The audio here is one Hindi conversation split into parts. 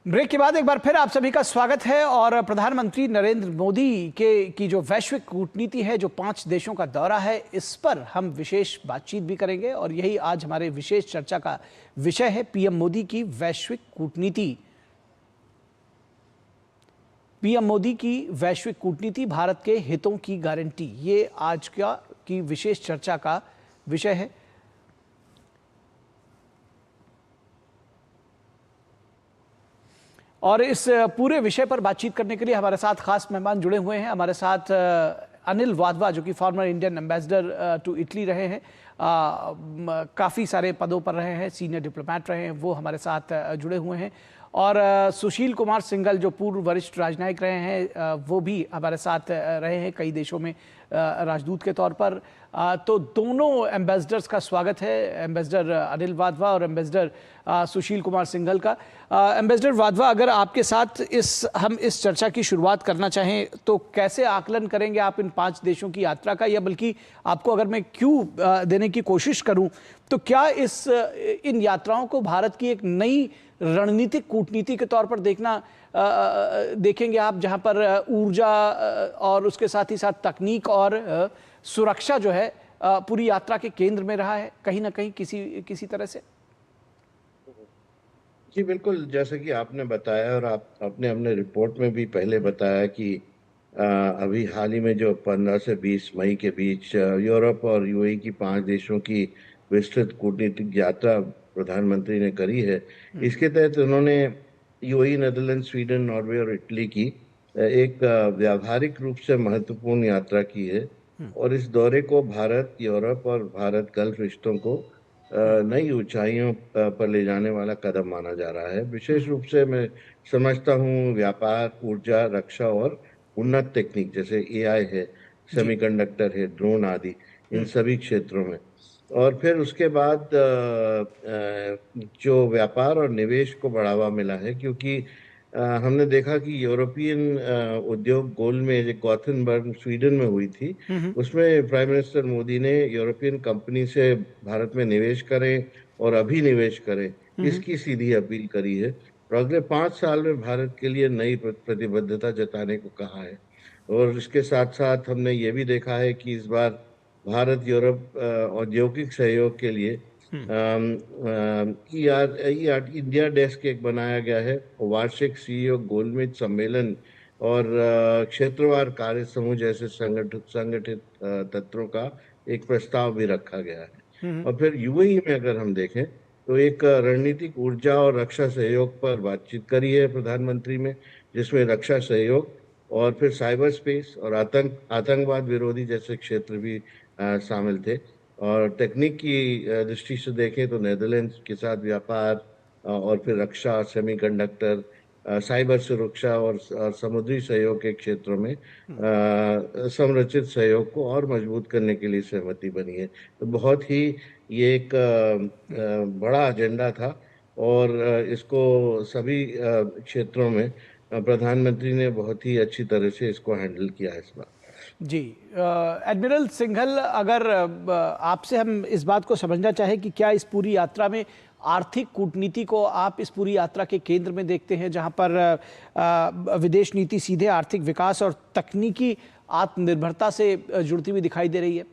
ब्रेक के बाद एक बार फिर आप सभी का स्वागत है। और प्रधानमंत्री नरेंद्र मोदी की जो वैश्विक कूटनीति है, जो 5 देशों का दौरा है, इस पर हम विशेष बातचीत भी करेंगे और यही आज हमारे विशेष चर्चा का विषय है। पीएम मोदी की वैश्विक कूटनीति। पीएम मोदी की वैश्विक कूटनीति, भारत के हितों की गारंटी, ये आज की विशेष चर्चा का विषय है। और इस पूरे विषय पर बातचीत करने के लिए हमारे साथ खास मेहमान जुड़े हुए हैं। हमारे साथ अनिल वाधवा, जो कि former Indian ambassador to Italy रहे हैं, काफ़ी सारे पदों पर रहे हैं, सीनियर डिप्लोमेट रहे हैं, वो हमारे साथ जुड़े हुए हैं। और सुशील कुमार सिंघल, जो पूर्व वरिष्ठ राजनयिक रहे हैं, वो भी हमारे साथ रहे हैं कई देशों में राजदूत के तौर पर। तो दोनों एम्बेसडर्स का स्वागत है, एम्बेसडर अनिल वाधवा और एम्बेसडर सुशील कुमार सिंघल का। एम्बेसडर वाधवा, अगर आपके साथ हम इस चर्चा की शुरुआत करना चाहें तो कैसे आकलन करेंगे आप इन 5 देशों की यात्रा का, या बल्कि आपको अगर मैं क्यों देने की कोशिश करूं तो क्या इन यात्राओं को भारत की एक नई रणनीतिक कूटनीति के तौर पर देखेंगे आप, जहां पर ऊर्जा और उसके साथ ही साथ तकनीक और सुरक्षा जो है पूरी यात्रा के केंद्र में रहा है कहीं ना कहीं किसी तरह से? जी बिल्कुल, जैसे कि आपने बताया और आपने अपने रिपोर्ट में भी पहले बताया कि अभी हाल ही में जो 15 से 20 मई के बीच यूरोप और यूएई की 5 देशों की विस्तृत कूटनीतिक यात्रा प्रधानमंत्री ने करी है। इसके तहत उन्होंने यूएई, नेदरलैंड, स्वीडन, नॉर्वे और इटली की एक व्यावहारिक रूप से महत्वपूर्ण यात्रा की है। और इस दौरे को भारत, यूरोप और भारत गल्फ रिश्तों को नई ऊंचाइयों पर ले जाने वाला कदम माना जा रहा है। विशेष रूप से मैं समझता हूँ व्यापार, ऊर्जा, रक्षा और उन्नत तकनीक जैसे एआई है, सेमीकंडक्टर है, ड्रोन आदि, इन सभी क्षेत्रों में। और फिर उसके बाद जो व्यापार और निवेश को बढ़ावा मिला है, क्योंकि हमने देखा कि यूरोपियन उद्योग गोलमेज गॉथेनबर्ग स्वीडन में हुई थी। उसमें प्राइम मिनिस्टर मोदी ने यूरोपियन कंपनी से भारत में निवेश करें और अभी निवेश करें, इसकी सीधी अपील करी है। और अगले 5 साल में भारत के लिए नई प्रतिबद्धता जताने को कहा है। और इसके साथ साथ हमने ये भी देखा है कि इस बार भारत यूरोप औद्योगिक सहयोग के लिए इंडिया डेस्क एक बनाया गया है। वार्षिक सीईओ गोलमेज सम्मेलन और क्षेत्रवार कार्य समूह जैसे संगठित तंत्रों का एक प्रस्ताव भी रखा गया है। और फिर यूएई में अगर हम देखें तो एक रणनीतिक ऊर्जा और रक्षा सहयोग पर बातचीत करी है प्रधानमंत्री में, जिसमें रक्षा सहयोग और फिर साइबर स्पेस और आतंकवाद विरोधी जैसे क्षेत्र भी शामिल थे। और तकनीक की दृष्टि से देखें तो नेदरलैंड्स के साथ व्यापार और फिर रक्षा, सेमीकंडक्टर, साइबर सुरक्षा और समुद्री सहयोग के क्षेत्रों में संरचित सहयोग को और मजबूत करने के लिए सहमति बनी है। तो बहुत ही ये एक बड़ा एजेंडा था और इसको सभी क्षेत्रों में प्रधानमंत्री ने बहुत ही अच्छी तरह से इसको हैंडल किया है इस बार। जी, एडमिरल सिंघल, अगर आपसे हम इस बात को समझना चाहें कि क्या इस पूरी यात्रा में आर्थिक कूटनीति को आप इस पूरी यात्रा के केंद्र में देखते हैं, जहां पर विदेश नीति सीधे आर्थिक विकास और तकनीकी आत्मनिर्भरता से जुड़ती हुई दिखाई दे रही है?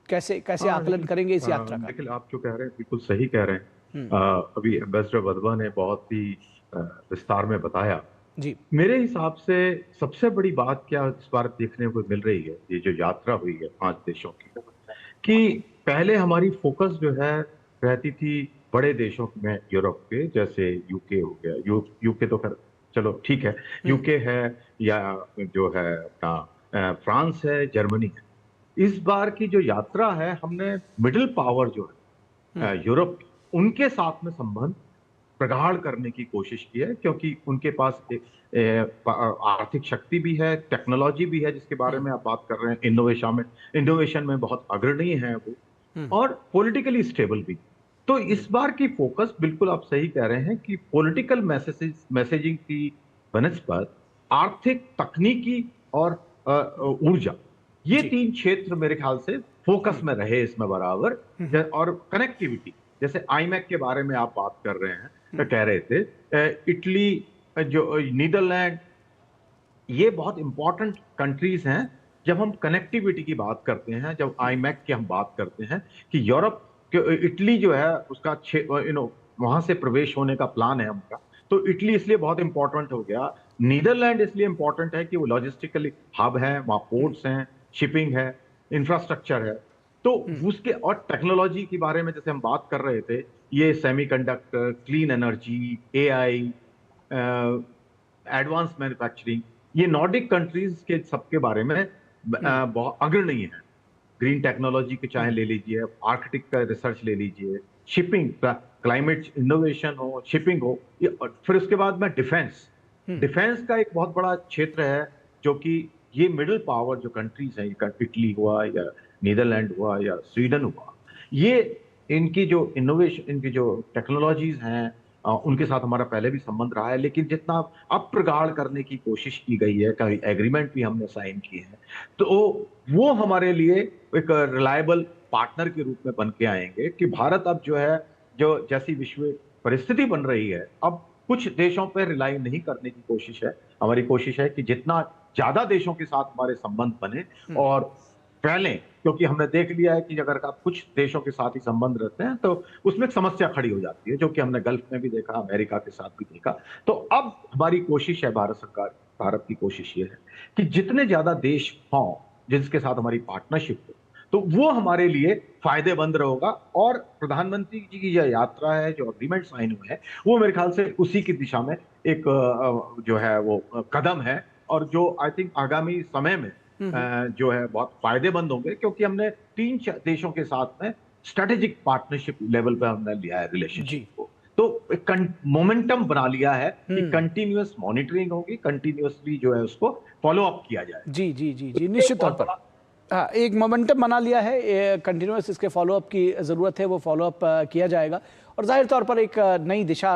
कैसे आकलन करेंगे इस यात्रा का? लेकिन आप जो कह रहे हैं बिल्कुल सही कह रहे हैं। अभी एम्बेसडर वाधवा ने बहुत ही विस्तार में बताया। जी, मेरे हिसाब से सबसे बड़ी बात क्या इस बार देखने को मिल रही है, ये जो यात्रा हुई है 5 देशों की, कि पहले हमारी फोकस जो है रहती थी बड़े देशों में, यूरोप के, जैसे यूके हो गया। यूके तो खैर चलो ठीक है, यूके है या जो है अपना फ्रांस है, जर्मनी है। इस बार की जो यात्रा है, हमने मिडिल पावर जो है यूरोप, उनके साथ में संबंध प्रगाढ़ करने की कोशिश की है, क्योंकि उनके पास एक आर्थिक शक्ति भी है, टेक्नोलॉजी भी है, जिसके बारे में आप बात कर रहे हैं। इनोवेशन में बहुत अग्रणी है वो, और पॉलिटिकली स्टेबल भी। तो इस बार की फोकस, बिल्कुल आप सही कह रहे हैं कि पॉलिटिकल मैसेजिंग की बनस्पत आर्थिक, तकनीकी और ऊर्जा, ये 3 क्षेत्र मेरे ख्याल से फोकस में रहे इसमें बराबर। और कनेक्टिविटी, जैसे आईमैक के बारे में आप बात कर रहे हैं, कह रहे थे, इटली जो नीदरलैंड, ये बहुत इंपॉर्टेंट कंट्रीज हैं जब हम कनेक्टिविटी की बात करते हैं, जब आईमैक की हम बात करते हैं कि यूरोप के इटली जो है उसका वहां से प्रवेश होने का प्लान है उनका, तो इटली इसलिए बहुत इंपॉर्टेंट हो गया। नीदरलैंड इसलिए इंपॉर्टेंट है कि वो लॉजिस्टिकली हब है, वहाँ पोर्ट्स हैं, शिपिंग है, इंफ्रास्ट्रक्चर है, तो उसके और टेक्नोलॉजी के बारे में जैसे हम बात कर रहे थे, ये semiconductor, clean energy, AI, advance manufacturing, ये नॉर्डिक कंट्रीज के सबके बारे में बहुत अग्रणी है। ग्रीन टेक्नोलॉजी के चाहे ले लीजिए, आर्कटिक का रिसर्च ले लीजिए, शिपिंग, क्लाइमेट इनोवेशन हो, शिपिंग हो, फिर उसके बाद में डिफेंस का एक बहुत बड़ा क्षेत्र है, जो कि ये मिडिल पावर जो कंट्रीज हैं, इटली हुआ या नीदरलैंड हुआ या स्वीडन हुआ, ये इनकी जो इनोवेशन, इनकी जो टेक्नोलॉजीज हैं, उनके साथ हमारा पहले भी संबंध रहा है, लेकिन जितना अब प्रगाढ़ करने की कोशिश की गई है, कई एग्रीमेंट भी हमने साइन किए हैं, तो वो हमारे लिए एक रिलायबल पार्टनर के रूप में बन के आएंगे कि भारत अब जो है, जो जैसी विश्व परिस्थिति बन रही है, अब कुछ देशों पर रिलाई नहीं करने की कोशिश है। हमारी कोशिश है कि जितना ज्यादा देशों के साथ हमारे संबंध बने और फैले, क्योंकि हमने देख लिया है कि अगर आप कुछ देशों के साथ ही संबंध रखते हैं तो उसमें एक समस्या खड़ी हो जाती है, जो कि हमने गल्फ में भी देखा, अमेरिका के साथ भी देखा। तो अब हमारी कोशिश है, भारत की कोशिश ये है कि जितने ज्यादा देश हों जिसके साथ हमारी पार्टनरशिप हो, तो वो हमारे लिए फायदेमंद रहेगा। और प्रधानमंत्री जी की जो यात्रा है, जो अग्रीमेंट साइन हुए हैं, वो मेरे ख्याल से उसी की दिशा में एक जो है वो कदम है, और जो आई थिंक आगामी समय में जो है बहुत फायदेमंद होंगे, क्योंकि हमने 3 देशों के साथ में स्ट्रेटेजिक पार्टनरशिप लेवल पे हमने लिया है रिलेशनशिप को, तो एक मोमेंटम बना लिया है कि कंटिन्यूअस मॉनिटरिंग होगी, कंटिन्यूअसली जो है उसको फॉलो अप किया जाए। जी जी जी जी, निश्चित तौर पर हाँ, एक मोमेंटम बना लिया है, कंटिन्यूअस इसके फॉलोअप की ज़रूरत है, वो फॉलोअप किया जाएगा और जाहिर तौर पर एक नई दिशा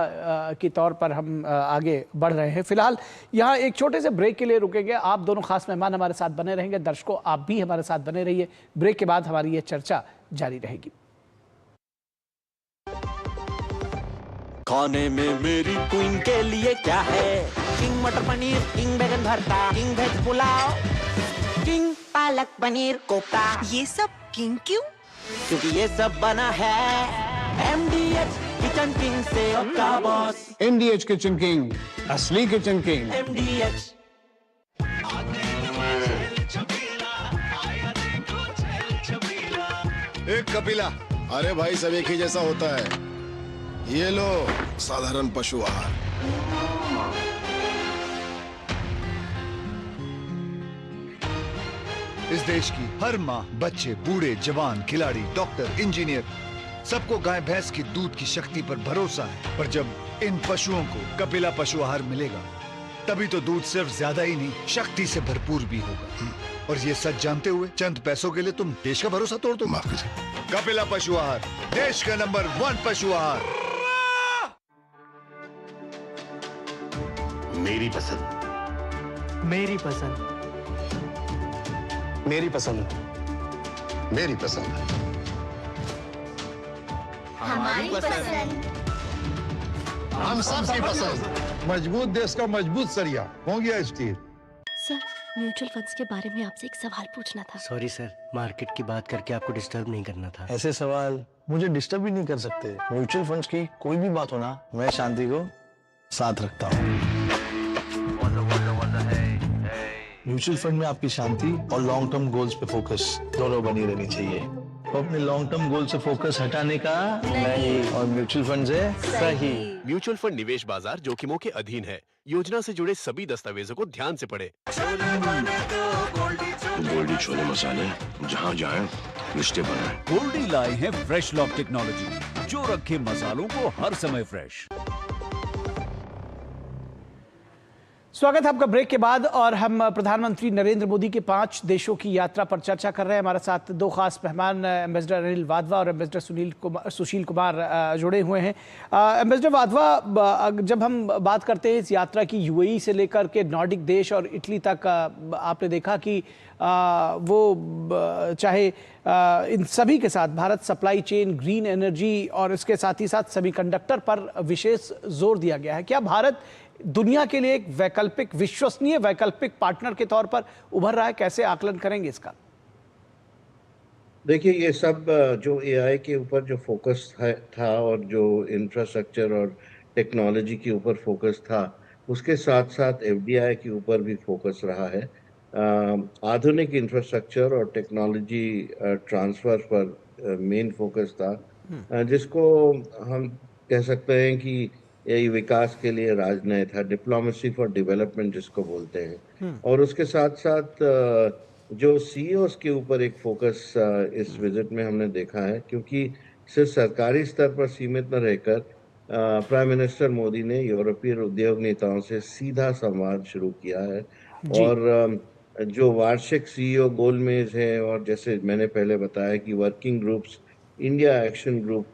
के तौर पर हम आगे बढ़ रहे हैं। फिलहाल यहाँ एक छोटे से ब्रेक के लिए रुकेंगे। आप दोनों खास मेहमान हमारे साथ बने रहेंगे, दर्शकों आप भी हमारे साथ बने रहिए। ब्रेक के बाद हमारी ये चर्चा जारी रहेगी। खाने में मेरी क्वीन के लिए क्या है? किंग मटर पनीर, किंग बैगन भरता, king veg pulao, king palak paneer kofta. ये सब किंग क्यों? क्योंकि ये सब बना है MDH किचन किंग से का बॉस। MDH किचन किंग, असली किचन किंग। MDH। एक कपिला, अरे भाई सब एक ही जैसा होता है। ये लो साधारण पशु आहार। इस देश की हर माँ, बच्चे, बूढ़े, जवान, खिलाड़ी, डॉक्टर, इंजीनियर, सबको गाय भैंस की दूध की शक्ति पर भरोसा है। पर जब इन पशुओं को कपिला पशु आहार मिलेगा, तभी तो दूध सिर्फ ज्यादा ही नहीं, शक्ति से भरपूर भी होगा। और ये सच जानते हुए चंद पैसों के लिए तुम देश का भरोसा तोड़ दो। माफ कीजिए। कपिला पशु आहार, देश का नंबर 1 पशु आहार। मेरी पसंद, मेरी पसंद, मेरी पसंद, मेरी पसंद, हमारी पसंद, हम सबकी पसंद। मजबूत देश का मजबूत सरिया हो गया स्टील। सर, म्यूचुअल फंड्स के बारे में आपसे एक सवाल पूछना था। सॉरी सर, मार्केट की बात करके आपको डिस्टर्ब नहीं करना था। ऐसे सवाल मुझे डिस्टर्ब भी नहीं कर सकते। म्यूचुअल फंड्स की कोई भी बात हो ना, मैं शांति को साथ रखता हूँ। म्यूचुअल फंड में आपकी शांति और लॉन्ग टर्म गोल्स पे फोकस दोनों बनी रहनी चाहिए। तो अपने लॉन्ग टर्म गोल से फोकस हटाने का नहीं, और म्यूचुअल फंड से सही। म्यूचुअल फंड निवेश बाजार जोखिमों के अधीन है। योजना से जुड़े सभी दस्तावेजों को ध्यान से पढ़ें। गोल्डी छोले मसाले जहाँ जाए रिश्ते बनाए। गोल्डी लाए हैं फ्रेश लॉक टेक्नोलॉजी, जो रखे मसालों को हर समय फ्रेश। स्वागत है आपका ब्रेक के बाद, और हम प्रधानमंत्री नरेंद्र मोदी के 5 देशों की यात्रा पर चर्चा कर रहे हैं। हमारे साथ 2 खास मेहमान, एम्बेसडर अनिल वाधवा और एम्बेसडर सुशील कुमार जुड़े हुए हैं। एम्बेसडर वाधवा, जब हम बात करते हैं इस यात्रा की, यूएई से लेकर के नॉर्डिक देश और इटली तक, आपने देखा कि चाहे इन सभी के साथ Bharat supply chain, green energy और इसके साथ ही साथ सेमीकंडक्टर पर विशेष जोर दिया गया है। क्या भारत दुनिया के लिए एक वैकल्पिक, विश्वसनीय वैकल्पिक पार्टनर के तौर पर उभर रहा है? कैसे आकलन करेंगे इसका? देखिए, ये सब जो एआई के ऊपर जो फोकस था और जो इंफ्रास्ट्रक्चर और टेक्नोलॉजी के ऊपर फोकस था, उसके साथ साथ एफडीआई के ऊपर भी फोकस रहा है। आधुनिक इंफ्रास्ट्रक्चर और टेक्नोलॉजी ट्रांसफर पर मेन फोकस था, जिसको हम कह सकते हैं कि यही विकास के लिए राजनय था, डिप्लोमेसी फॉर डेवलपमेंट जिसको बोलते हैं। और उसके साथ साथ जो सीईओस के ऊपर एक फोकस इस विजिट में हमने देखा है, क्योंकि सिर्फ सरकारी स्तर पर सीमित न रहकर प्राइम मिनिस्टर मोदी ने यूरोपीय उद्योग नेताओं से सीधा संवाद शुरू किया है। और जो वार्षिक सीईओ गोलमेज है और जैसे मैंने पहले बताया कि working groups, India action group,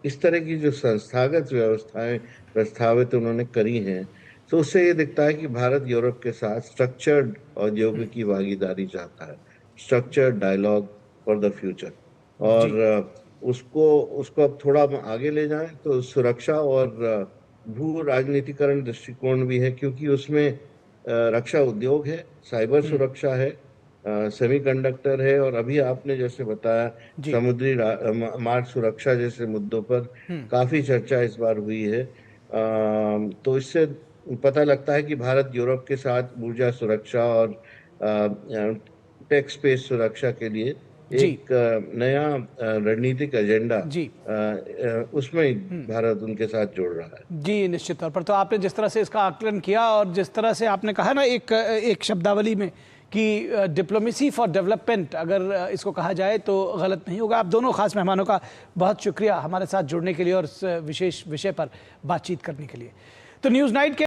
इस तरह की जो संस्थागत व्यवस्थाएं प्रस्तावित उन्होंने करी हैं, तो उससे ये दिखता है कि भारत यूरोप के साथ स्ट्रक्चर्ड औद्योगिकी भागीदारी चाहता है, structured dialogue for the future. और उसको अब थोड़ा आगे ले जाएं तो सुरक्षा और भू राजनीतिकरण दृष्टिकोण भी है, क्योंकि उसमें रक्षा उद्योग है, साइबर सुरक्षा है, सेमीकंडक्टर है, और अभी आपने जैसे बताया समुद्री मार्ग सुरक्षा जैसे मुद्दों पर काफी चर्चा इस बार हुई है। तो इससे पता लगता है कि भारत यूरोप के साथ ऊर्जा सुरक्षा और टेक स्पेस सुरक्षा के लिए एक नया रणनीतिक एजेंडा उसमें भारत उनके साथ जोड़ रहा है। जी, निश्चित तौर पर। तो आपने जिस तरह से इसका आकलन किया और जिस तरह से आपने कहा ना एक शब्दावली में कि डिप्लोमेसी फॉर डेवलपमेंट अगर इसको कहा जाए तो गलत नहीं होगा। आप दोनों खास मेहमानों का बहुत शुक्रिया हमारे साथ जुड़ने के लिए और इस विशेष विषय पर बातचीत करने के लिए। तो न्यूज़ नाइट के